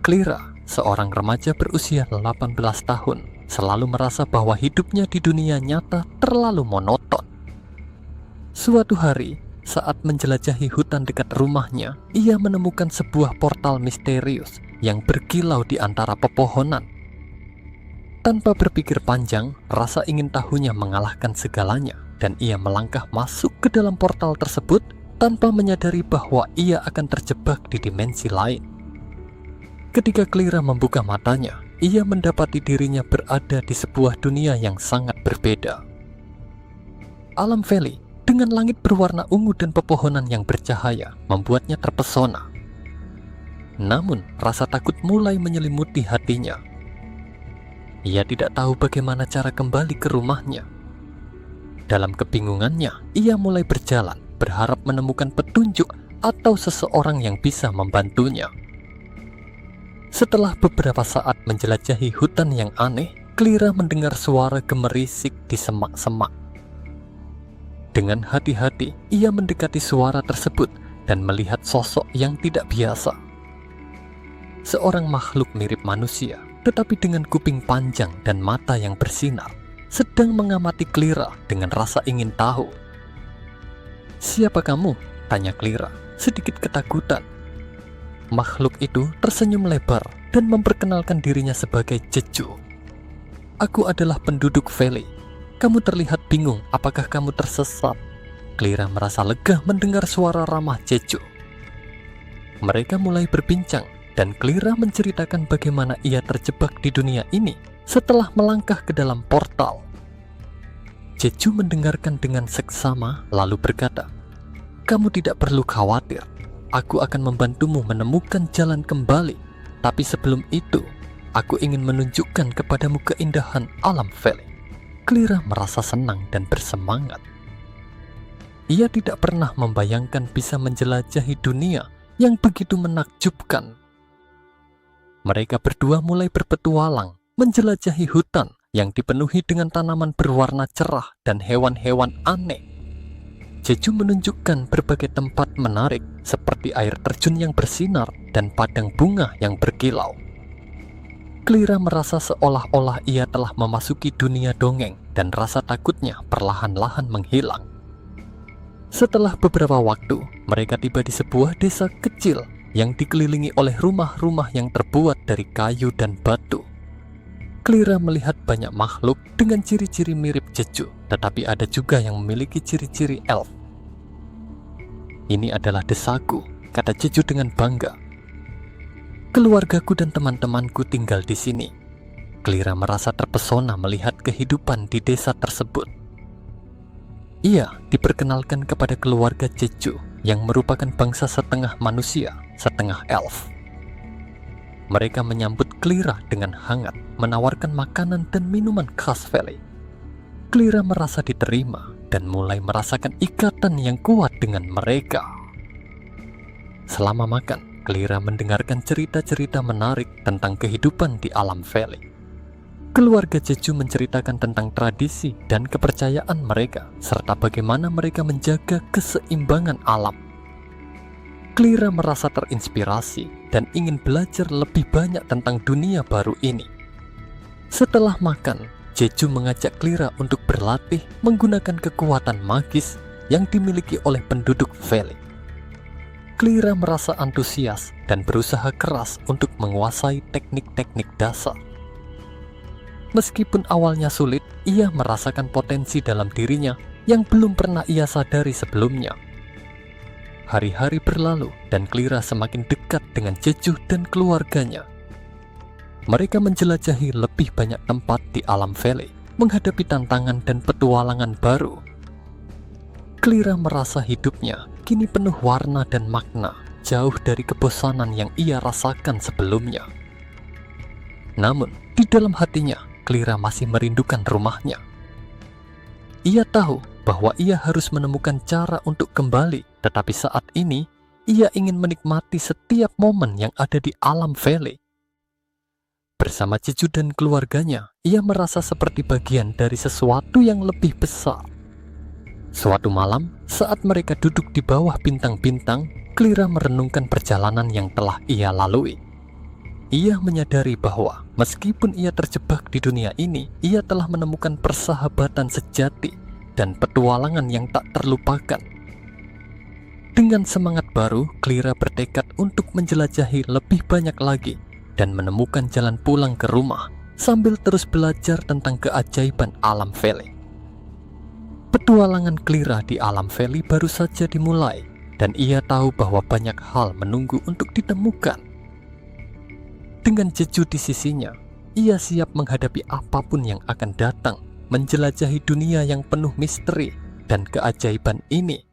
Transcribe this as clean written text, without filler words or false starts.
Clara, seorang remaja berusia 18 tahun, selalu merasa bahwa hidupnya di dunia nyata terlalu monoton. Suatu hari, saat menjelajahi hutan dekat rumahnya, ia menemukan sebuah portal misterius yang berkilau di antara pepohonan. Tanpa berpikir panjang, rasa ingin tahunya mengalahkan segalanya, dan ia melangkah masuk ke dalam portal tersebut tanpa menyadari bahwa ia akan terjebak di dimensi lain. Ketika Clara membuka matanya, ia mendapati dirinya berada di sebuah dunia yang sangat berbeda. Alam Valley dengan langit berwarna ungu dan pepohonan yang bercahaya membuatnya terpesona. Namun, rasa takut mulai menyelimuti hatinya. Ia tidak tahu bagaimana cara kembali ke rumahnya. Dalam kebingungannya, ia mulai berjalan, berharap menemukan petunjuk atau seseorang yang bisa membantunya. Setelah beberapa saat menjelajahi hutan yang aneh, Clara mendengar suara gemerisik di semak-semak. Dengan hati-hati, ia mendekati suara tersebut dan melihat sosok yang tidak biasa. Seorang makhluk mirip manusia, tetapi dengan kuping panjang dan mata yang bersinar, sedang mengamati Clara dengan rasa ingin tahu. "Siapa kamu?" tanya Clara, sedikit ketakutan. Makhluk itu tersenyum lebar dan memperkenalkan dirinya sebagai Jeju. "Aku adalah penduduk Valley. Kamu terlihat bingung, apakah kamu tersesat?" Clara merasa lega mendengar suara ramah Jeju. Mereka mulai berbincang, dan Clara menceritakan bagaimana ia terjebak di dunia ini setelah melangkah ke dalam portal. Jeju mendengarkan dengan seksama lalu berkata, "Kamu tidak perlu khawatir. Aku akan membantumu menemukan jalan kembali. Tapi sebelum itu, aku ingin menunjukkan kepadamu keindahan alam Valley." Clara merasa senang dan bersemangat. Ia tidak pernah membayangkan bisa menjelajahi dunia yang begitu menakjubkan. Mereka berdua mulai berpetualang, menjelajahi hutan yang dipenuhi dengan tanaman berwarna cerah dan hewan-hewan aneh. Jeju menunjukkan berbagai tempat menarik seperti air terjun yang bersinar dan padang bunga yang berkilau. Clara merasa seolah-olah ia telah memasuki dunia dongeng dan rasa takutnya perlahan-lahan menghilang. Setelah beberapa waktu, mereka tiba di sebuah desa kecil yang dikelilingi oleh rumah-rumah yang terbuat dari kayu dan batu. Clara melihat banyak makhluk dengan ciri-ciri mirip Jeju, tetapi ada juga yang memiliki ciri-ciri elf. "Ini adalah desaku," kata Jeju dengan bangga. "Keluargaku dan teman-temanku tinggal di sini." Clara merasa terpesona melihat kehidupan di desa tersebut. Ia diperkenalkan kepada keluarga Jeju yang merupakan bangsa setengah manusia, setengah elf. Mereka menyambut Clara dengan hangat, menawarkan makanan dan minuman khas Valley. Clara merasa diterima dan mulai merasakan ikatan yang kuat dengan mereka. Selama makan, Clara mendengarkan cerita-cerita menarik tentang kehidupan di alam Valley. Keluarga Jeju menceritakan tentang tradisi dan kepercayaan mereka, serta bagaimana mereka menjaga keseimbangan alam. Clara merasa terinspirasi dan ingin belajar lebih banyak tentang dunia baru ini. Setelah makan, Jeju mengajak Clara untuk berlatih menggunakan kekuatan magis yang dimiliki oleh penduduk Valley. Clara merasa antusias dan berusaha keras untuk menguasai teknik-teknik dasar. Meskipun awalnya sulit, ia merasakan potensi dalam dirinya yang belum pernah ia sadari sebelumnya. Hari-hari berlalu dan Clara semakin dekat dengan Jeju dan keluarganya. Mereka menjelajahi lebih banyak tempat di alam Valley, menghadapi tantangan dan petualangan baru. Clara merasa hidupnya kini penuh warna dan makna, jauh dari kebosanan yang ia rasakan sebelumnya. Namun, di dalam hatinya, Clara masih merindukan rumahnya. Ia tahu bahwa ia harus menemukan cara untuk kembali, tetapi saat ini, ia ingin menikmati setiap momen yang ada di alam Valley. Bersama Jeju dan keluarganya, ia merasa seperti bagian dari sesuatu yang lebih besar. Suatu malam, saat mereka duduk di bawah bintang-bintang, Clara merenungkan perjalanan yang telah ia lalui. ia menyadari bahwa meskipun ia terjebak di dunia ini, ia telah menemukan persahabatan sejati dan petualangan yang tak terlupakan. Dengan semangat baru, Clara bertekad untuk menjelajahi lebih banyak lagi dan menemukan jalan pulang ke rumah sambil terus belajar tentang keajaiban alam Valley. Petualangan Clara di alam Valley baru saja dimulai, dan ia tahu bahwa banyak hal menunggu untuk ditemukan. Dengan jeju di sisinya, ia siap menghadapi apapun yang akan datang, menjelajahi dunia yang penuh misteri dan keajaiban ini